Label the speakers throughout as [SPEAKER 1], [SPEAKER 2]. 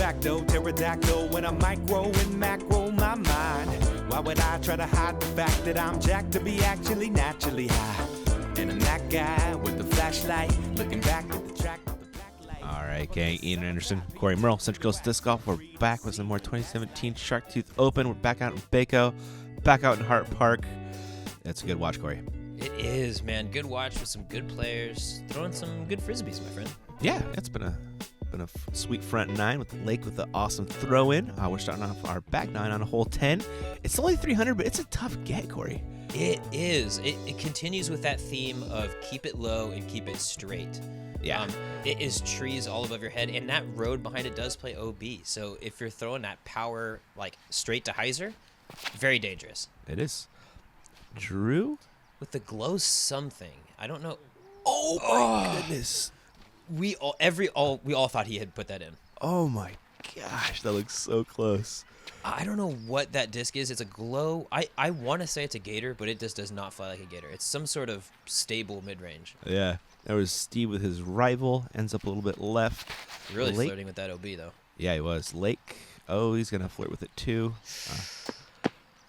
[SPEAKER 1] facto, pterodactyl when I micro and macro my mind. Why would I try to hide the fact that I'm jacked to be actually naturally high? And I'm that guy with the flashlight looking back at the track with the black light.
[SPEAKER 2] All right, gang. Ian Anderson, Corey Merle, Central Coast Disc Golf. We're back with some more 2017 Shark Tooth Open. We're back out in Baco, back out in Hart Park. It's a good watch, Corey.
[SPEAKER 3] It is, man. Good watch with some good players, throwing some good frisbees, my friend.
[SPEAKER 2] Yeah, it's been a sweet front nine with Lake with the awesome throw in. We're starting off our back nine on a hole 10. It's only 300, but it's a tough get, Corey.
[SPEAKER 3] It is. It continues with that theme of keep it low and keep it straight.
[SPEAKER 2] Yeah.
[SPEAKER 3] It is trees all above your head, and that road behind it does play OB. So if you're throwing that power like straight to hyzer, very dangerous.
[SPEAKER 2] It is. Drew?
[SPEAKER 3] With the glow something. I don't know.
[SPEAKER 2] Oh my goodness.
[SPEAKER 3] We all thought he had put that in.
[SPEAKER 2] Oh my gosh, that looks so close.
[SPEAKER 3] I don't know what that disc is. It's a glow. I want to say it's a gator, but it just does not fly like a gator. It's some sort of stable mid-range.
[SPEAKER 2] Yeah. There was Steve with his rival, ends up a little bit left.
[SPEAKER 3] Really
[SPEAKER 2] Lake,
[SPEAKER 3] flirting with that OB, though.
[SPEAKER 2] Yeah, he was. Lake, he's going to flirt with it too.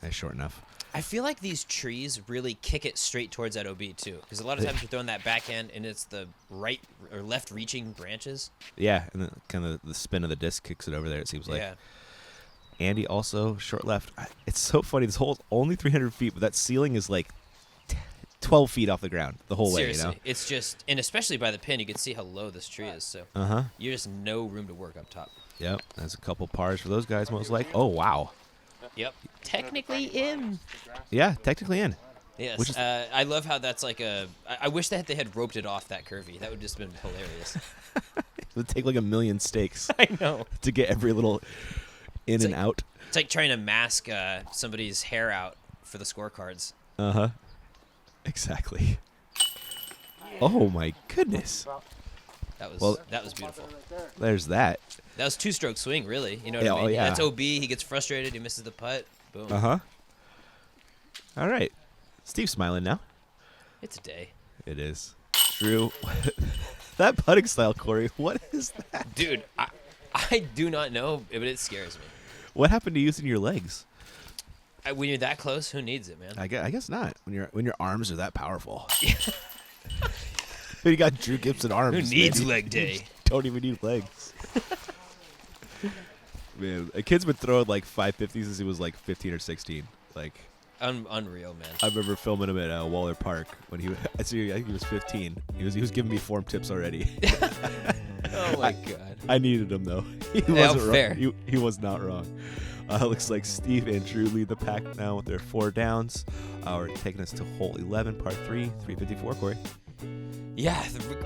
[SPEAKER 2] That's short enough.
[SPEAKER 3] I feel like these trees really kick it straight towards that OB, too. Because a lot of times you're throwing that backhand, and it's the right or left-reaching branches.
[SPEAKER 2] Yeah, and then kind of the spin of the disc kicks it over there, it seems like.
[SPEAKER 3] Yeah.
[SPEAKER 2] Andy also short left. It's so funny. This hole's only 300 feet, but that ceiling is like 12 feet off the ground the whole
[SPEAKER 3] Seriously,
[SPEAKER 2] way, you know?
[SPEAKER 3] it's just, and especially by the pin, you can see how low this tree is. So you just no room to work up top.
[SPEAKER 2] Yep, that's a couple pars for those guys, most like. Oh, wow.
[SPEAKER 3] Yep. Technically in.
[SPEAKER 2] Yeah, technically in.
[SPEAKER 3] Yes.
[SPEAKER 2] Which is,
[SPEAKER 3] I love how that's like a. I wish that they had roped it off that curvy. That would just been hilarious.
[SPEAKER 2] it would take like a million stakes
[SPEAKER 3] I know.
[SPEAKER 2] to get every little in
[SPEAKER 3] It's
[SPEAKER 2] and
[SPEAKER 3] like-
[SPEAKER 2] out.
[SPEAKER 3] It's like trying to mask somebody's hair out for the scorecards.
[SPEAKER 2] Exactly. Oh my goodness.
[SPEAKER 3] That was beautiful.
[SPEAKER 2] There's that.
[SPEAKER 3] That was two-stroke swing, really. You know what
[SPEAKER 2] Yeah,
[SPEAKER 3] I mean?
[SPEAKER 2] oh, yeah.
[SPEAKER 3] That's OB. He gets frustrated. He misses the putt. Boom.
[SPEAKER 2] All right. Steve's smiling now.
[SPEAKER 3] It's a day.
[SPEAKER 2] It is. Drew, that putting style, Corey, what is that?
[SPEAKER 3] Dude, I do not know, but it scares me.
[SPEAKER 2] What happened to using your legs?
[SPEAKER 3] When you're that close, who needs it, man?
[SPEAKER 2] I guess not. When your arms are that powerful. You got Drew Gibson arms.
[SPEAKER 3] Who needs
[SPEAKER 2] man.
[SPEAKER 3] leg day?
[SPEAKER 2] Don't even need legs. Man, a kid's been throwing like 550s since he was like 15 or 16. Like
[SPEAKER 3] Unreal, man.
[SPEAKER 2] I remember filming him at Waller Park when I think he was 15. He was giving me form tips already.
[SPEAKER 3] Oh my god.
[SPEAKER 2] I needed him though. He
[SPEAKER 3] Yeah,
[SPEAKER 2] wasn't
[SPEAKER 3] fair.
[SPEAKER 2] wrong. He was not wrong. Looks like Steve and Drew lead the pack now with their 4 downs. We're taking us to hole 11, par 3, 354, Corey.
[SPEAKER 3] Yeah,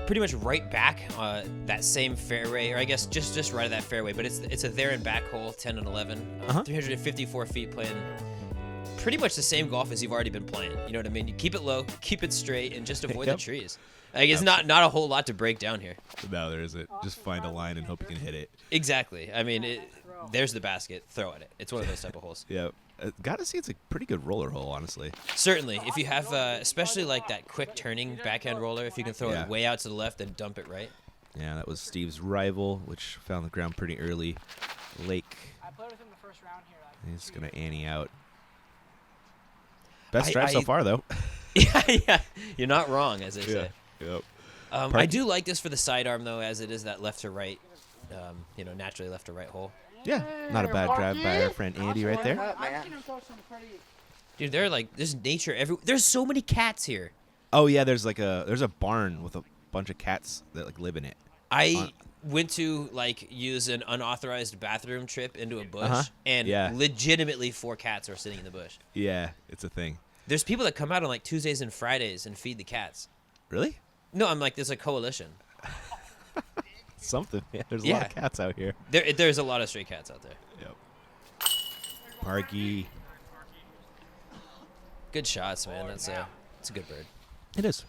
[SPEAKER 3] pretty much right back that same fairway, or I guess just right of that fairway. But it's a there and back hole, 10 and 11, 354 feet, playing pretty much the same golf as you've already been playing. You know what I mean? You keep it low, keep it straight, and just avoid the trees. Like it's not a whole lot to break down here.
[SPEAKER 2] No, there isn't. Just find a line and hope you can hit it.
[SPEAKER 3] Exactly. I mean, there's the basket. Throw at it. It's one of those type of holes.
[SPEAKER 2] Yeah. Gotta see, it's a pretty good roller hole, honestly.
[SPEAKER 3] Certainly, if you have, especially like that quick turning backhand roller, if you can throw
[SPEAKER 2] Yeah.
[SPEAKER 3] it way out to the left and dump it right.
[SPEAKER 2] Yeah, that was Steve's rival, which found the ground pretty early. Lake.
[SPEAKER 4] I played with him the first round here.
[SPEAKER 2] He's gonna ante out. Best drive so far, though.
[SPEAKER 3] Yeah, you're not wrong, as they say.
[SPEAKER 2] Yep.
[SPEAKER 3] I do like this for the sidearm, though, as it is that left to right, naturally left to right hole.
[SPEAKER 2] Yeah, not a bad drive by our friend Andy right there.
[SPEAKER 4] I've seen him throw some pretty.
[SPEAKER 3] Dude, there's nature everywhere. There's so many cats here.
[SPEAKER 2] Oh yeah, there's a barn with a bunch of cats that like live in it.
[SPEAKER 3] I went to use an unauthorized bathroom trip into a bush, and legitimately 4 cats are sitting in the bush.
[SPEAKER 2] Yeah, it's a thing.
[SPEAKER 3] There's people that come out on Tuesdays and Fridays and feed the cats.
[SPEAKER 2] Really?
[SPEAKER 3] No, I'm like, there's a coalition.
[SPEAKER 2] Something. Yeah, there's a lot of cats out here.
[SPEAKER 3] There's a lot of stray cats out there.
[SPEAKER 2] Yep. Parky.
[SPEAKER 3] Good shots, man. It's a good bird.
[SPEAKER 2] It is.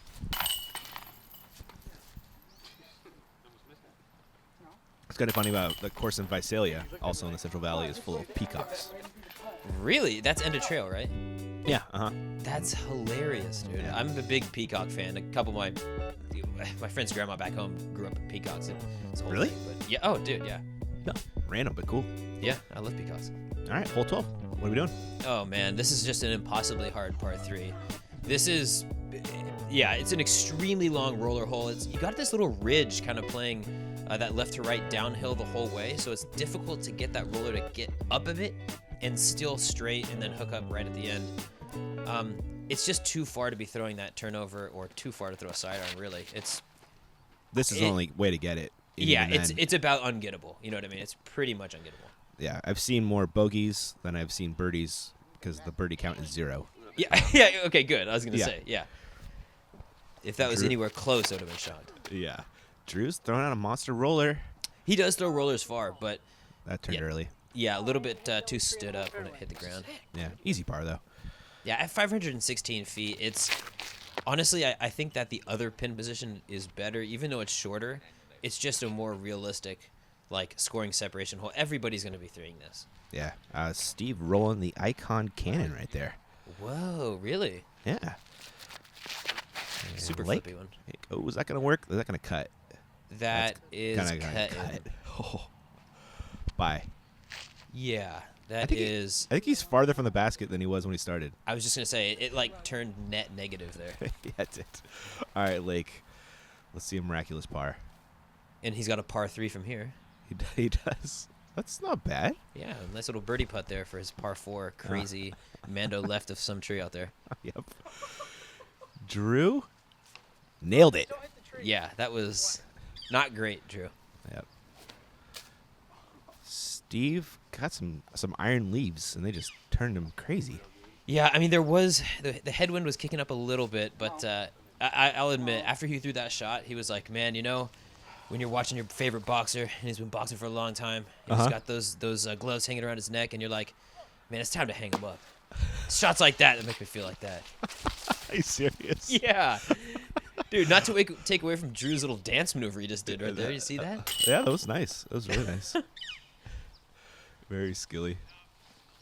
[SPEAKER 2] It's kind of funny about the course in Visalia, also in the Central Valley, is full of peacocks.
[SPEAKER 3] Really? That's end of trail, right?
[SPEAKER 2] Yeah.
[SPEAKER 3] That's hilarious, dude.
[SPEAKER 2] Yeah.
[SPEAKER 3] I'm a big peacock fan. A couple of my friend's grandma back home grew up with peacocks. It's a whole
[SPEAKER 2] Really?
[SPEAKER 3] thing, but yeah. Oh, dude, yeah.
[SPEAKER 2] No, random, but cool.
[SPEAKER 3] Yeah, I love peacocks.
[SPEAKER 2] All right, hole 12. What are we doing?
[SPEAKER 3] Oh man, this is just an impossibly hard par 3. This is, yeah, it's an extremely long roller hole. You got this little ridge kind of playing that left to right downhill the whole way, so it's difficult to get that roller to get up a bit and still straight and then hook up right at the end. It's just too far to be throwing that turnover or too far to throw a sidearm, really.
[SPEAKER 2] This is the only way to get it.
[SPEAKER 3] Yeah, it's about ungettable. You know what I mean? It's pretty much ungettable.
[SPEAKER 2] Yeah, I've seen more bogeys than I've seen birdies because the birdie count is 0.
[SPEAKER 3] Yeah, yeah. Okay, good. I was gonna
[SPEAKER 2] Yeah.
[SPEAKER 3] say, yeah. If that was anywhere close, I would have been shocked.
[SPEAKER 2] Yeah. Drew's throwing out a monster roller.
[SPEAKER 3] He does throw rollers far, but
[SPEAKER 2] That turned early.
[SPEAKER 3] yeah, a little bit too stood up when it hit the ground.
[SPEAKER 2] Yeah, easy par though.
[SPEAKER 3] Yeah, at 516 feet, it's honestly, I think that the other pin position is better, even though it's shorter. It's just a more realistic, like, scoring separation hole. Everybody's going to be throwing this.
[SPEAKER 2] Yeah. Steve rolling the Icon cannon right there.
[SPEAKER 3] Whoa, really?
[SPEAKER 2] Yeah.
[SPEAKER 3] Super
[SPEAKER 2] Lake.
[SPEAKER 3] flippy one.
[SPEAKER 2] Oh, is that going to work? Is that going to cut?
[SPEAKER 3] That is
[SPEAKER 2] Gonna
[SPEAKER 3] cut.
[SPEAKER 2] Oh. Bye.
[SPEAKER 3] Yeah,
[SPEAKER 2] I
[SPEAKER 3] that
[SPEAKER 2] think
[SPEAKER 3] is.
[SPEAKER 2] I think he's farther from the basket than he was when he started.
[SPEAKER 3] I was just going to say, it like turned net negative there.
[SPEAKER 2] Yeah, it did. All right, Lake. Let's see a miraculous par.
[SPEAKER 3] And he's got a par 3 from here.
[SPEAKER 2] He does. That's not bad.
[SPEAKER 3] Yeah, nice little birdie putt there for his par 4. Crazy Mando left of some tree out there.
[SPEAKER 2] Yep. Drew nailed it.
[SPEAKER 3] Yeah, that was not great, Drew.
[SPEAKER 2] Yep. Steve got some iron leaves, and they just turned him crazy.
[SPEAKER 3] Yeah, I mean, there was the headwind was kicking up a little bit, but I'll admit, after he threw that shot, he was like, man, you know, when you're watching your favorite boxer, and he's been boxing for a long time, and he's got those gloves hanging around his neck, and you're like, man, it's time to hang him up. Shots like that make me feel like that.
[SPEAKER 2] Are you serious?
[SPEAKER 3] Yeah. Dude, not to take away from Drew's little dance maneuver he just did right there. You see that?
[SPEAKER 2] Yeah, that was nice. That was really nice. Very skilly.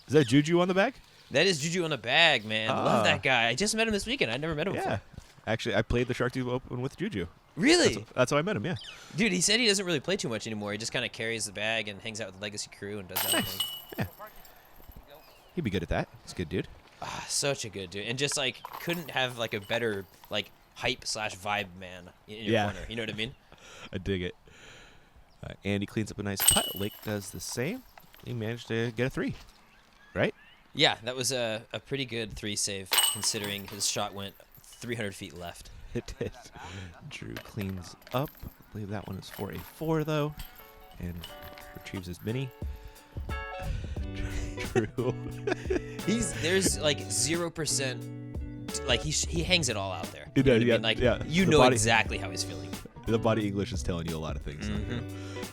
[SPEAKER 2] Is that Juju on the back?
[SPEAKER 3] That is Juju on the bag, man. Love that guy. I just met him this weekend. I never met him
[SPEAKER 2] Yeah.
[SPEAKER 3] before.
[SPEAKER 2] Actually, I played the Shark Tooth Open with Juju.
[SPEAKER 3] Really?
[SPEAKER 2] That's how I met him, yeah.
[SPEAKER 3] Dude, he said he doesn't really play too much anymore. He just kind of carries the bag and hangs out with the Legacy crew and does that thing.
[SPEAKER 2] Yeah. He'd be good at that. He's a good dude.
[SPEAKER 3] Ah, such a good dude. And just, like, couldn't have, like, a better, like, hype/vibe man in your corner. You know what I mean?
[SPEAKER 2] I dig it. Andy cleans up a nice putt. Lake does the same. He managed to get a 3, right?
[SPEAKER 3] Yeah, that was a pretty good 3 save, considering his shot went 300 feet left.
[SPEAKER 2] It did. Drew cleans up. I believe that one is for a 4, though. And retrieves his mini. Drew.
[SPEAKER 3] There's like 0%. Like he hangs it all out there.
[SPEAKER 2] He
[SPEAKER 3] You know
[SPEAKER 2] does,
[SPEAKER 3] what I
[SPEAKER 2] yeah,
[SPEAKER 3] mean? Like
[SPEAKER 2] yeah.
[SPEAKER 3] you
[SPEAKER 2] The
[SPEAKER 3] know
[SPEAKER 2] body-
[SPEAKER 3] exactly how he's feeling.
[SPEAKER 2] The body English is telling you a lot of things.
[SPEAKER 3] Mhm.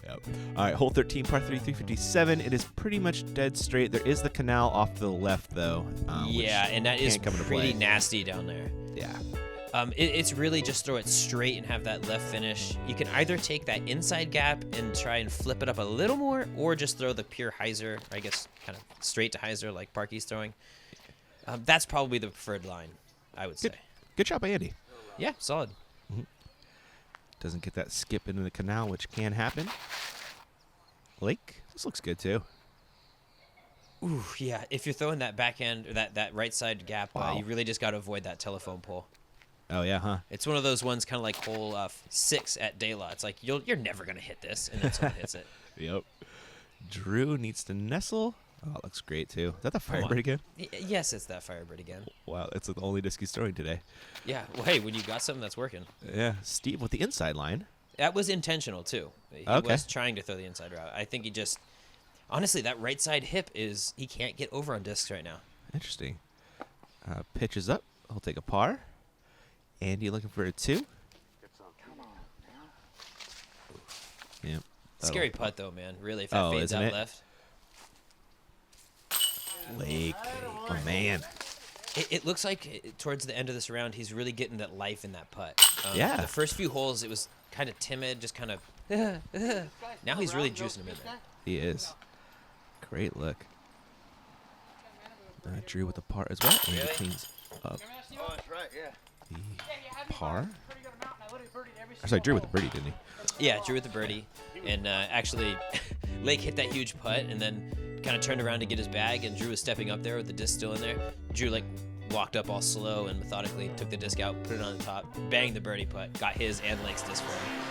[SPEAKER 2] Yep. All right, hole 13, par 3, 357. It is pretty much dead straight. There is the canal off to the left, though.
[SPEAKER 3] Yeah,
[SPEAKER 2] which
[SPEAKER 3] and that is
[SPEAKER 2] can't come into
[SPEAKER 3] pretty
[SPEAKER 2] play.
[SPEAKER 3] nasty down there.
[SPEAKER 2] Yeah.
[SPEAKER 3] It's really just throw it straight and have that left finish. You can either take that inside gap and try and flip it up a little more, or just throw the pure hyzer, I guess, kind of straight to hyzer like Parky's throwing. That's probably the preferred line, I would say.
[SPEAKER 2] Good shot by Andy.
[SPEAKER 3] Yeah, solid.
[SPEAKER 2] Doesn't get that skip into the canal, which can happen. Lake, this looks good, too.
[SPEAKER 3] Ooh, yeah. If you're throwing that backhand or that right side gap,
[SPEAKER 2] Wow.
[SPEAKER 3] you really just got to avoid that telephone pole.
[SPEAKER 2] Oh, yeah, huh?
[SPEAKER 3] It's one of those ones kind of like hole 6 at De La. It's like you're never gonna hit this, and then someone hits it.
[SPEAKER 2] Yep. Drew needs to nestle. Oh, it looks great, too. Is that the
[SPEAKER 3] Come on.
[SPEAKER 2] Firebird again?
[SPEAKER 3] Yes, it's that Firebird again.
[SPEAKER 2] Wow, it's the only disc he's throwing today.
[SPEAKER 3] Yeah. Well, hey, when you got something that's working,
[SPEAKER 2] Yeah, Steve with the inside line.
[SPEAKER 3] that was intentional too. He
[SPEAKER 2] Okay.
[SPEAKER 3] was trying to throw the inside route. I think he just, honestly, that right side hip he can't get over on discs right now.
[SPEAKER 2] Interesting. Pitches up. He'll take a par. Andy looking for a 2. Yep.
[SPEAKER 3] Scary putt though, man. Really, if that
[SPEAKER 2] Oh,
[SPEAKER 3] fades
[SPEAKER 2] isn't
[SPEAKER 3] out
[SPEAKER 2] it?
[SPEAKER 3] left.
[SPEAKER 2] Lake. Oh, man.
[SPEAKER 3] It looks like towards the end of this round, he's really getting that life in that putt.
[SPEAKER 2] Yeah.
[SPEAKER 3] The first few holes, it was kind of timid, just kind of. Now he's really juicing him in there.
[SPEAKER 2] He is. Great look. Drew with the par as well. Andy cleans up
[SPEAKER 4] Oh, that's right, yeah.
[SPEAKER 2] the par. Or sorry, Drew with the birdie, didn't he?
[SPEAKER 3] Yeah, Drew with the birdie, and actually, Lake hit that huge putt and then kind of turned around to get his bag, and Drew was stepping up there with the disc still in there. Drew like walked up all slow and methodically, took the disc out, put it on the top, banged the birdie putt, got his and Lake's disc for him.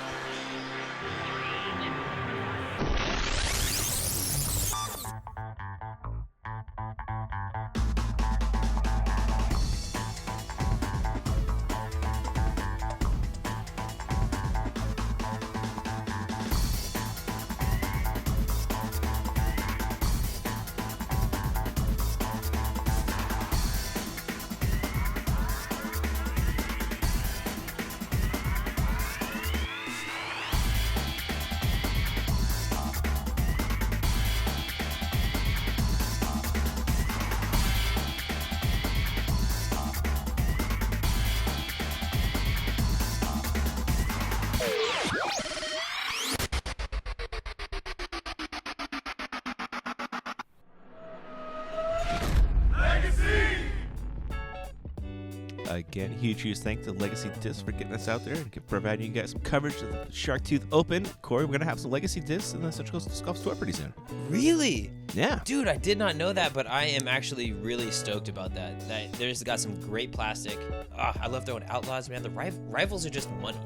[SPEAKER 2] Again, huge thanks to Legacy Discs for getting us out there and providing you guys some coverage of the Shark Tooth Open. Corey, we're going to have some Legacy Discs in the Central Coast Disc Golf Store pretty soon.
[SPEAKER 3] Really?
[SPEAKER 2] Yeah.
[SPEAKER 3] Dude, I did not know that, but I am actually really stoked about that. There's got some great plastic. I love throwing Outlaws, man. The rivals are just money.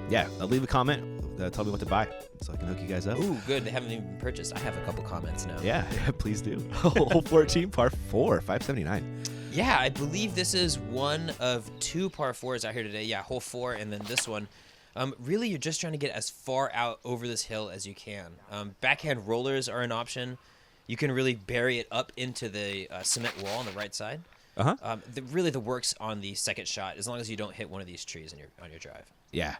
[SPEAKER 2] Yeah, leave a comment. Tell me what to buy so I can hook you guys up.
[SPEAKER 3] Ooh, good. They haven't even been purchased. I have a couple comments now.
[SPEAKER 2] Yeah, please do. Hole 14, par 4, 579.
[SPEAKER 3] Yeah, I believe this is one of 2 par 4s out here today. Yeah, hole 4 and then this one. Really, you're just trying to get as far out over this hill as you can. Backhand rollers are an option. You can really bury it up into the cement wall on the right side.
[SPEAKER 2] Uh-huh.
[SPEAKER 3] Really, the work's on the second shot, as long as you don't hit one of these trees on your drive.
[SPEAKER 2] Yeah,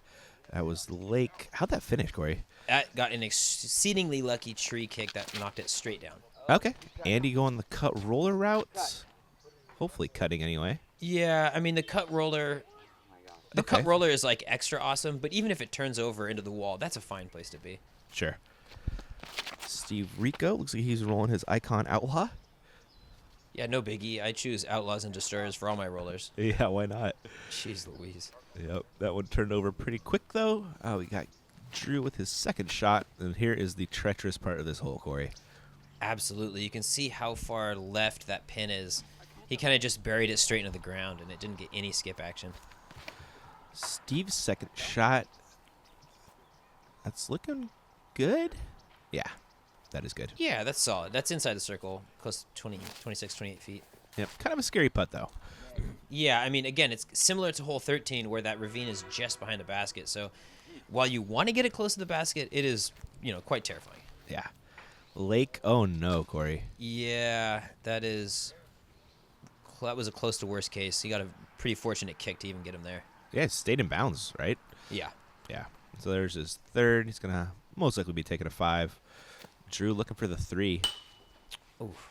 [SPEAKER 2] that was Lake. How'd that finish, Corey?
[SPEAKER 3] That got an exceedingly lucky tree kick that knocked it straight down.
[SPEAKER 2] Okay. Andy going the cut roller route. Hopefully cutting anyway.
[SPEAKER 3] Yeah, I mean, the cut roller is like extra awesome, but even if it turns over into the wall, that's a fine place to be.
[SPEAKER 2] Sure. Steve Rico, looks like he's rolling his Icon Outlaw.
[SPEAKER 3] Yeah, no biggie. I choose Outlaws and Destroyers for all my rollers.
[SPEAKER 2] Yeah, why not?
[SPEAKER 3] Jeez Louise.
[SPEAKER 2] Yep, that one turned over pretty quick, though. We got Drew with his second shot, and here is the treacherous part of this hole, Corey.
[SPEAKER 3] Absolutely. You can see how far left that pin is. He kind of just buried it straight into the ground, and it didn't get any skip action.
[SPEAKER 2] Steve's second shot. That's looking good. Yeah, that is good.
[SPEAKER 3] Yeah, that's solid. That's inside the circle, close to 26, 28 feet.
[SPEAKER 2] Yep, kind of a scary putt, though.
[SPEAKER 3] Yeah, I mean, again, it's similar to hole 13 where that ravine is just behind the basket. So while you want to get it close to the basket, it is, quite terrifying.
[SPEAKER 2] Yeah. Lake, oh no, Corey.
[SPEAKER 3] Yeah, that was a close to worst case. He got a pretty fortunate kick to even get him there.
[SPEAKER 2] Yeah, it stayed in bounds, right?
[SPEAKER 3] Yeah.
[SPEAKER 2] Yeah. So there's his third. He's going to most likely be taking a 5. Drew looking for the 3.
[SPEAKER 3] Oof.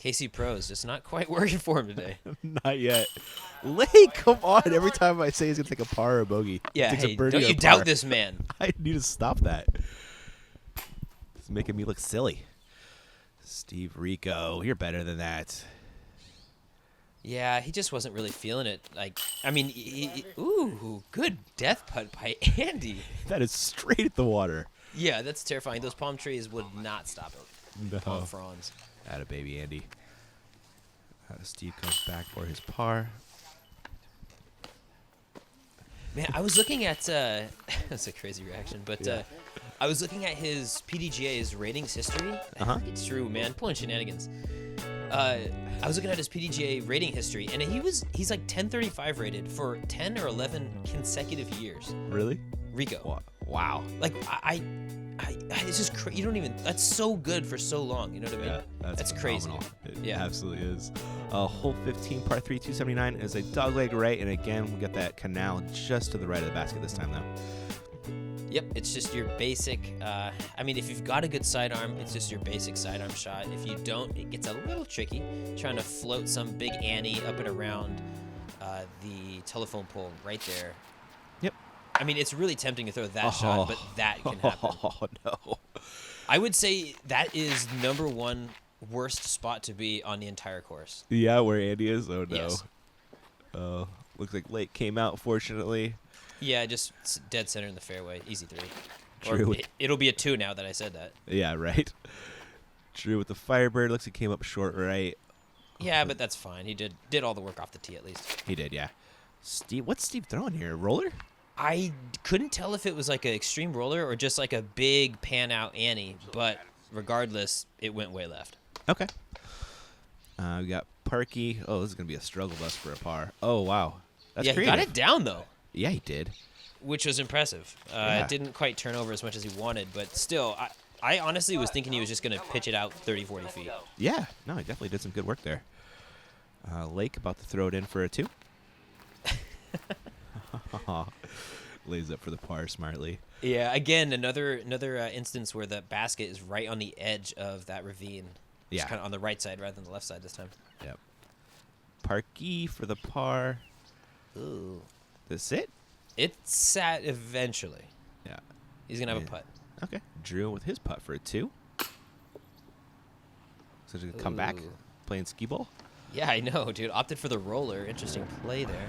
[SPEAKER 3] KC Pro's just not quite working for him today.
[SPEAKER 2] Not yet. Lake, come on. Every time I say he's going to take a par or a bogey.
[SPEAKER 3] Yeah,
[SPEAKER 2] he takes
[SPEAKER 3] hey,
[SPEAKER 2] a birdie
[SPEAKER 3] don't
[SPEAKER 2] or
[SPEAKER 3] you
[SPEAKER 2] a par.
[SPEAKER 3] doubt this man.
[SPEAKER 2] I need to stop that. It's making me look silly. Steve Rico, you're better than that.
[SPEAKER 3] Yeah, he just wasn't really feeling it. Ooh, good death putt by Andy.
[SPEAKER 2] That is straight at the water.
[SPEAKER 3] Yeah, that's terrifying. Those palm trees would not stop it.
[SPEAKER 2] No.
[SPEAKER 3] Palm fronds.
[SPEAKER 2] Atta baby Andy. Steve comes back for his par.
[SPEAKER 3] Man, I was looking at that's a crazy reaction, but I was looking at his PDGA's ratings history. It's true, man. Pulling shenanigans. I was looking at his PDGA rating history, and he's like 1035 rated for 10 or 11 consecutive years.
[SPEAKER 2] Really?
[SPEAKER 3] Rico.
[SPEAKER 2] Wow.
[SPEAKER 3] Like I it's just you don't even. That's so good for so long. You know what I mean?
[SPEAKER 2] Yeah,
[SPEAKER 3] that's crazy.
[SPEAKER 2] It absolutely is. Hole 15, par 3, 279 is a dogleg right, and again we got that canal just to the right of the basket this time, though.
[SPEAKER 3] Yep, it's just your basic. If you've got a good sidearm, it's just your basic sidearm shot. If you don't, it gets a little tricky trying to float some big Annie up and around the telephone pole right there.
[SPEAKER 2] Yep.
[SPEAKER 3] I mean, it's really tempting to throw that shot, but that can happen.
[SPEAKER 2] Oh, no.
[SPEAKER 3] I would say that is number 1 worst spot to be on the entire course.
[SPEAKER 2] Yeah, where Andy is? Oh, no.
[SPEAKER 3] Yes.
[SPEAKER 2] Looks like Lake came out, fortunately.
[SPEAKER 3] Yeah, just dead center in the fairway. Easy 3.
[SPEAKER 2] Drew.
[SPEAKER 3] It'll be a 2 now that I said that.
[SPEAKER 2] Yeah, right. Drew with the Firebird. Looks like he came up short right.
[SPEAKER 3] Yeah, but that's fine. He did all the work off the tee at least.
[SPEAKER 2] He did, yeah. Steve, what's Steve throwing here? A roller?
[SPEAKER 3] I couldn't tell if it was like an extreme roller or just like a big pan out Annie, but regardless, it went way left.
[SPEAKER 2] Okay. We got Parky. Oh, this is going to be a struggle bus for a par. Oh, wow. That's
[SPEAKER 3] yeah,
[SPEAKER 2] creative.
[SPEAKER 3] he got it down, though.
[SPEAKER 2] Yeah, he did.
[SPEAKER 3] Which was impressive.
[SPEAKER 2] Yeah.
[SPEAKER 3] It didn't quite turn over as much as he wanted, but still, I honestly was thinking he was just going to pitch it out 30, 40 feet.
[SPEAKER 2] Yeah. No, he definitely did some good work there. Lake about to throw it in for a 2. Lays up for the par smartly.
[SPEAKER 3] Yeah, again, another instance where the basket is right on the edge of that ravine.
[SPEAKER 2] Yeah.
[SPEAKER 3] Just kind of on the right side rather than the left side this time.
[SPEAKER 2] Yep. Parky for the par.
[SPEAKER 3] Ooh.
[SPEAKER 2] That's it?
[SPEAKER 3] It sat eventually.
[SPEAKER 2] Yeah.
[SPEAKER 3] He's going to have a putt.
[SPEAKER 2] Okay. Drew with his putt for a 2. So he's going to come back
[SPEAKER 3] Ooh.
[SPEAKER 2] playing skee ball.
[SPEAKER 3] Yeah, I know, dude. Opted for the roller. Interesting play there.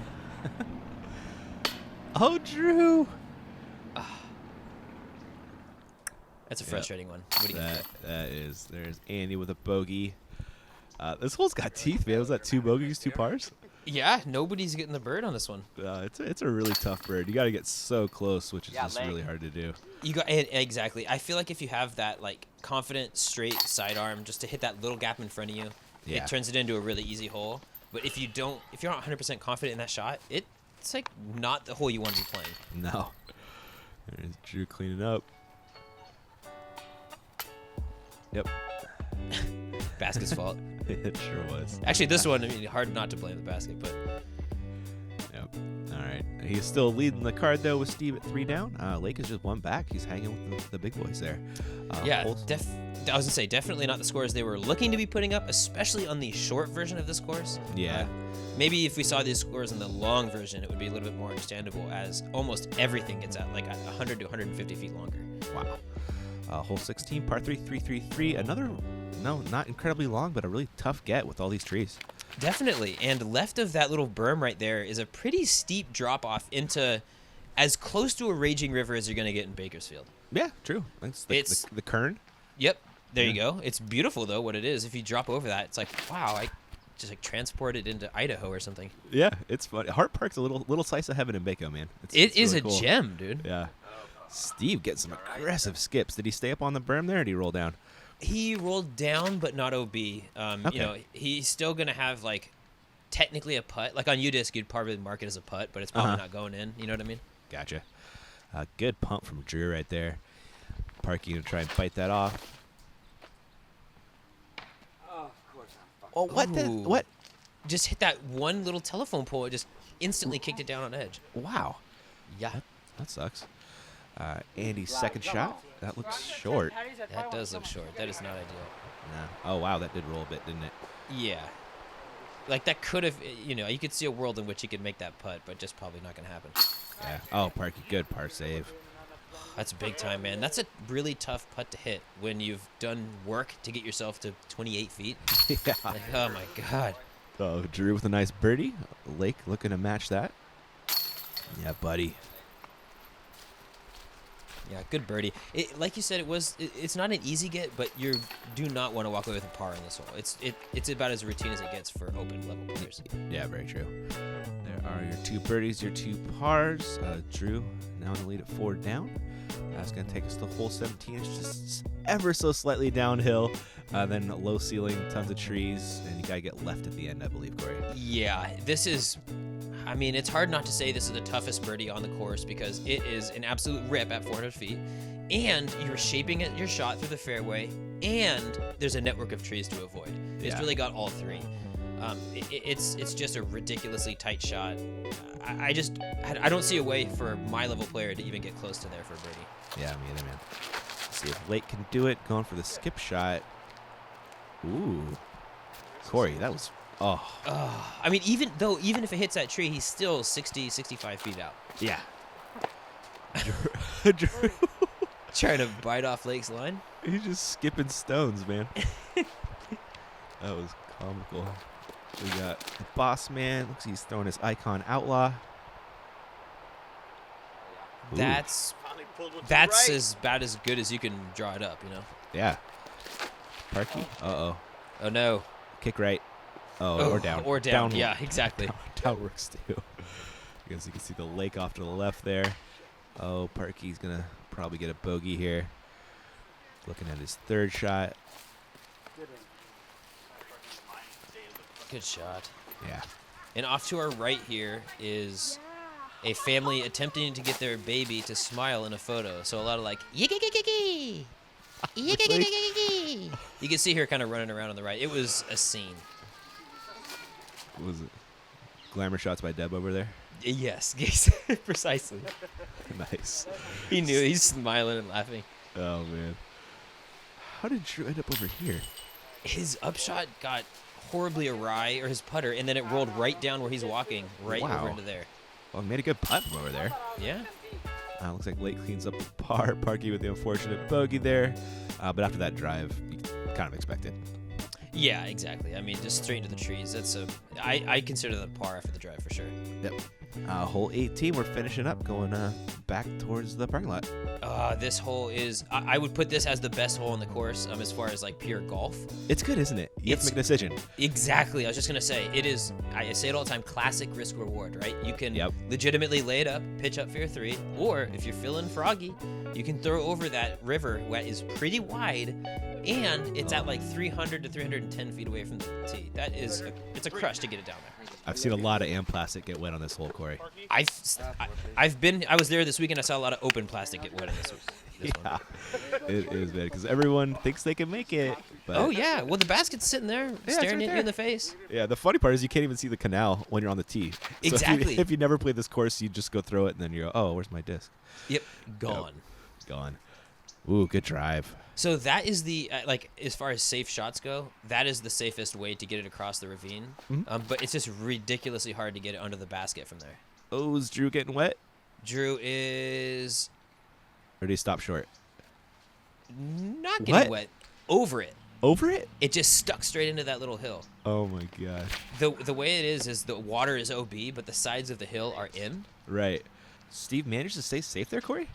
[SPEAKER 2] Oh, Drew.
[SPEAKER 3] That's a frustrating one. What do you think?
[SPEAKER 2] That is. There's Andy with a bogey. This hole's got teeth, man. Was that 2 bogeys, 2 pars?
[SPEAKER 3] Yeah, nobody's getting the bird on this one.
[SPEAKER 2] It's a really tough bird. You got to get so close, which is just really hard to do.
[SPEAKER 3] Exactly. I feel like if you have that like confident straight sidearm just to hit that little gap in front of you, it turns it into a really easy hole. But if you're not 100% confident in that shot, it's like not the hole you want to be playing.
[SPEAKER 2] No. There's Drew cleaning up. Yep.
[SPEAKER 3] Basket's fault.
[SPEAKER 2] It sure was.
[SPEAKER 3] Actually, this one, I mean, hard not to blame the basket, but.
[SPEAKER 2] Yep. All right. He's still leading the card, though, with Steve at 3 down. Lake is just 1 back. He's hanging with the big boys there.
[SPEAKER 3] Yeah, I was going to say, definitely not the scores they were looking to be putting up, especially on the short version of this course.
[SPEAKER 2] Yeah.
[SPEAKER 3] Maybe if we saw these scores in the long version, it would be a little bit more understandable, as almost everything gets at like 100 to 150 feet longer.
[SPEAKER 2] Wow. Hole 16, par 3, 333. Another, no, not incredibly long, but a really tough get with all these trees.
[SPEAKER 3] Definitely. And left of that little berm right there is a pretty steep drop off into as close to a raging river as you're going to get in Bakersfield.
[SPEAKER 2] Yeah, true. It's the Kern.
[SPEAKER 3] Yep. There you go. It's beautiful, though, what it is. If you drop over that, it's like, wow, I just like transported into Idaho or something.
[SPEAKER 2] Yeah, it's fun. Hart Park's a little slice of heaven in Baco, man.
[SPEAKER 3] It's
[SPEAKER 2] really
[SPEAKER 3] a
[SPEAKER 2] cool.
[SPEAKER 3] gem, dude.
[SPEAKER 2] Yeah. Steve gets some aggressive skips. Did he stay up on the berm there, or did he roll down?
[SPEAKER 3] He rolled down, but not OB.
[SPEAKER 2] Okay.
[SPEAKER 3] You know, he's still going to have, like, technically a putt. Like, on UDisc, you'd probably mark it as a putt, but it's probably not going in. You know what I mean?
[SPEAKER 2] Gotcha. Good pump from Drew right there. Parky going to try and fight that off. Oh, what? What?
[SPEAKER 3] Just hit that one little telephone pole. It just instantly kicked it down on edge.
[SPEAKER 2] Wow.
[SPEAKER 3] Yeah.
[SPEAKER 2] That sucks. Andy's second shot. That looks short.
[SPEAKER 3] That does look short. That is not ideal.
[SPEAKER 2] No. Oh, wow. That did roll a bit, didn't it?
[SPEAKER 3] Yeah. Like, that could have, you know, you could see a world in which he could make that putt, but just probably not going to happen.
[SPEAKER 2] Yeah. Oh, Parky, good par save.
[SPEAKER 3] That's big time, man. That's a really tough putt to hit when you've done work to get yourself to 28 feet.
[SPEAKER 2] Yeah.
[SPEAKER 3] Like, oh, my God.
[SPEAKER 2] Oh, Drew with a nice birdie. Lake looking to match that. Yeah, buddy.
[SPEAKER 3] Yeah, good birdie. Like you said, it's not an easy get, but you do not want to walk away with a par in this hole. It's about as routine as it gets for open level players.
[SPEAKER 2] Yeah, very true. There are your 2 birdies, your 2 pars. Drew now in the lead at 4 down. That's going to take us to hole 17. It's just ever so slightly downhill. Then low ceiling, tons of trees, and you got to get left at the end, I believe, Corey.
[SPEAKER 3] Yeah, this is... I mean, it's hard not to say this is the toughest birdie on the course because it is an absolute rip at 400 feet, and you're shaping your shot through the fairway, and there's a network of trees to avoid. It's really got all 3. It's just a ridiculously tight shot. I don't see a way for a my level player to even get close to there for a birdie.
[SPEAKER 2] Yeah, me either, man. Let's see if Lake can do it. Going for the skip shot. Ooh. Corey, that was... Oh.
[SPEAKER 3] I mean, even if it hits that tree, he's still 60, 65 feet out.
[SPEAKER 2] Yeah. Drew.
[SPEAKER 3] Trying to bite off Lake's line.
[SPEAKER 2] He's just skipping stones, man. That was comical. We got the boss man. Looks like he's throwing his icon outlaw. Ooh.
[SPEAKER 3] That's That's as bad as good as you can draw it up, you know?
[SPEAKER 2] Yeah. Parky. Uh-oh.
[SPEAKER 3] Oh, no.
[SPEAKER 2] Kick right. Oh, or down.
[SPEAKER 3] Or down.
[SPEAKER 2] Down.
[SPEAKER 3] Yeah, exactly.
[SPEAKER 2] Down works too. I guess you can see the lake off to the left there. Oh, Parky's going to probably get a bogey here. Looking at his third shot.
[SPEAKER 3] Good shot.
[SPEAKER 2] Yeah.
[SPEAKER 3] And off to our right here is a family attempting to get their baby to smile in a photo. So a lot of like, yee-gee-gee-gee-gee. Yee-gee-gee-gee-gee. You can see her kind of running around on the right. It was a scene.
[SPEAKER 2] What was it? Glamour shots by Deb over there?
[SPEAKER 3] Yes, precisely.
[SPEAKER 2] Nice.
[SPEAKER 3] He knew. He's smiling and laughing.
[SPEAKER 2] Oh, man. How did Drew end up over here?
[SPEAKER 3] His upshot got horribly awry, or his putter, and then it rolled right down where he's walking, right over into there.
[SPEAKER 2] Well, he made a good putt from over there.
[SPEAKER 3] Yeah.
[SPEAKER 2] Looks like Lake cleans up the par. Parky with the unfortunate bogey there. But after that drive, you kind of expected.
[SPEAKER 3] Yeah, exactly. I mean, just straight into the trees. That's I consider that par after the drive for sure.
[SPEAKER 2] Yep. Hole 18, we're finishing up, going back towards the parking lot.
[SPEAKER 3] This hole is, I would put this as the best hole in the course as far as like pure golf.
[SPEAKER 2] It's good, isn't it? You have to make a decision.
[SPEAKER 3] Exactly. I was just going to say, it is, I say it all the time, classic risk reward, right? You can legitimately lay it up, pitch up for your 3, or if you're feeling froggy, you can throw over that river that is pretty wide, and it's at like 300 to 310 feet away from the tee. That is, it's a crush to get it down there.
[SPEAKER 2] I've seen a lot of AM plastic get wet on this hole, Corey.
[SPEAKER 3] I was there this weekend. I saw a lot of open plastic get wet on this one.
[SPEAKER 2] It is bad because everyone thinks they can make it. But
[SPEAKER 3] Oh yeah, well the basket's sitting there staring
[SPEAKER 2] right
[SPEAKER 3] at you in the face.
[SPEAKER 2] Yeah, the funny part is you can't even see the canal when you're on the tee. So
[SPEAKER 3] Exactly.
[SPEAKER 2] if you never played this course, you just go throw it and then you go, oh, where's my disc?
[SPEAKER 3] Yep, gone.
[SPEAKER 2] Gone. Ooh, good drive.
[SPEAKER 3] So that is the like as far as safe shots go, that is the safest way to get it across the ravine. But it's just ridiculously hard to get it under the basket from there.
[SPEAKER 2] Oh, is Drew getting wet?
[SPEAKER 3] Drew is
[SPEAKER 2] Or did he stop short?
[SPEAKER 3] not getting wet. Over it.
[SPEAKER 2] Over it?
[SPEAKER 3] It just stuck straight into that little hill.
[SPEAKER 2] Oh my gosh.
[SPEAKER 3] The way it is the water is OB, but the sides of the hill are in.
[SPEAKER 2] Right. Steve managed to stay safe there, Corey?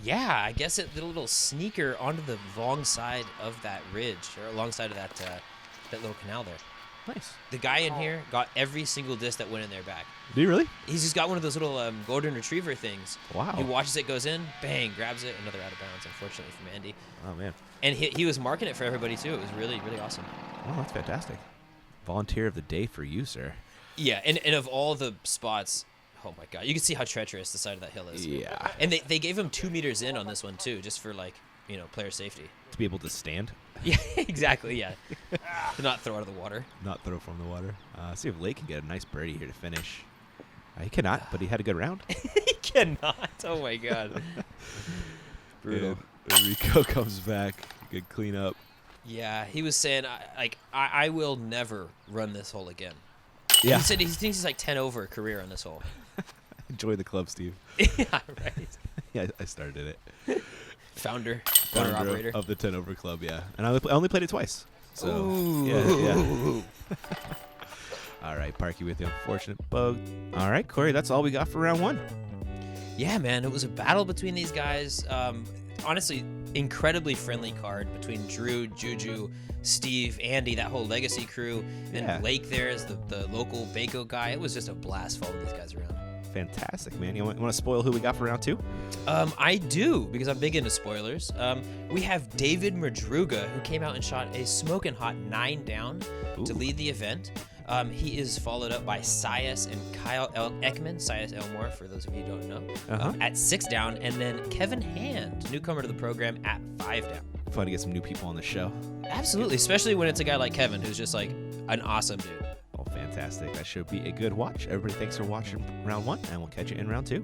[SPEAKER 3] Yeah, I guess it did a little sneaker onto the wrong side of that ridge, or alongside of that little canal there.
[SPEAKER 2] Nice.
[SPEAKER 3] The guy in here got every single disc that went in there back.
[SPEAKER 2] Did he really?
[SPEAKER 3] He's just got one of those little golden retriever things.
[SPEAKER 2] Wow.
[SPEAKER 3] He watches it, goes in, bang, grabs it, another out of bounds, unfortunately, from Andy.
[SPEAKER 2] Oh, man.
[SPEAKER 3] And he was marking it for everybody, too. It was really, really awesome.
[SPEAKER 2] Oh, that's fantastic. Volunteer of the day for you, sir.
[SPEAKER 3] Yeah, and of all the spots, oh, my God. You can see how treacherous the side of that hill is.
[SPEAKER 2] Yeah.
[SPEAKER 3] And they gave him 2 meters in on this one, too, just for, like, player safety.
[SPEAKER 2] To be able to stand.
[SPEAKER 3] Yeah, exactly, yeah. To not throw out of the water.
[SPEAKER 2] Not throw from the water. See if Lake can get a nice birdie here to finish. He cannot, but he had a good round.
[SPEAKER 3] He cannot. Oh, my God. Brutal.
[SPEAKER 2] And Rico comes back. Good cleanup.
[SPEAKER 3] Yeah, he was saying, I will never run this hole again.
[SPEAKER 2] Yeah.
[SPEAKER 3] He said he thinks he's like 10 over career on this hole.
[SPEAKER 2] Enjoy the club, Steve.
[SPEAKER 3] Yeah, right.
[SPEAKER 2] Yeah, I started it.
[SPEAKER 3] Owner operator
[SPEAKER 2] of the 10 over club, yeah. And I only played it twice. So,
[SPEAKER 3] Ooh.
[SPEAKER 2] yeah. All right, Parky with the unfortunate bug. All right, Corey, that's all we got for round 1.
[SPEAKER 3] Yeah, man, it was a battle between these guys. Honestly, incredibly friendly card between Drew, Juju, Steve, Andy, that whole legacy crew. And Blake there is the local Bako guy. It was just a blast following these guys around.
[SPEAKER 2] Fantastic, man. You want to spoil who we got for round 2?
[SPEAKER 3] I do, because I'm big into spoilers. We have David Madruga, who came out and shot a smoking hot 9 down to lead the event. He is followed up by Sias and Kyle Ekman, Sias Elmore, for those of you who don't know, at 6 down, and then Kevin Hand, newcomer to the program, at 5 down.
[SPEAKER 2] Fun to get some new people on the show.
[SPEAKER 3] Absolutely, especially when it's a guy like Kevin, who's just like an awesome dude.
[SPEAKER 2] Oh, fantastic. That should be a good watch. Everybody, thanks for watching round 1, and we'll catch you in round 2.